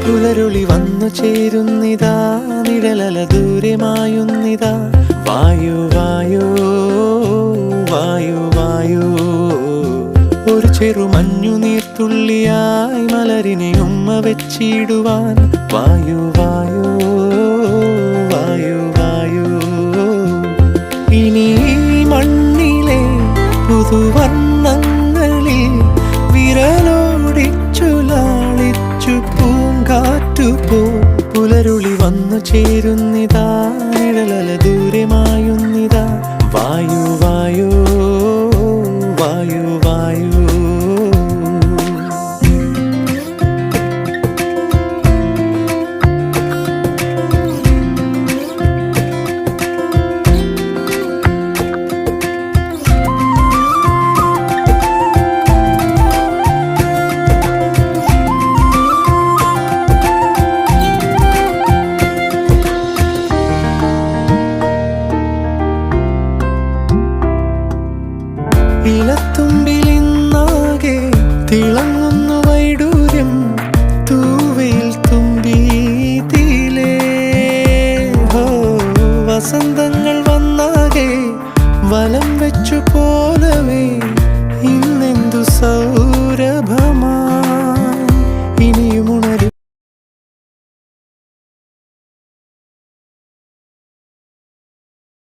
പുലരുളി വന്നു ചേരുന്നിതാ, നിഴലല ദൂരെ മായുന്നിതാ. വായു വായു വായു വായു, ഒരു ചെറു മഞ്ഞു നീർത്തുള്ളിയായി മലരിനെ ഉമ്മ വെച്ചിടുവാൻ. വായു വായു വായു വായു, ഇനി മണ്ണിലെ പുതുവർണ്ണങ്ങളിൽ വിരലോടിച്ചു ലാളിച്ചു പൂങ്കാറ്റുപോ. പുലരുളി വന്നു ചേരുന്നിതാ, നിഴലല ദൂരെ മായുന്നിതാ. വായു വായു വായു വായു. ഇലത്തുമ്പിലിന്നാകെ തിളങ്ങുന്നു വൈഡൂര്യം, തൂവയിൽ തുമ്പീതിലേ. ഹോ, വസന്തങ്ങൾ വന്നാകെ വലം വെച്ചു പോലവേ ഇന്നെന്തു സൗരഭം.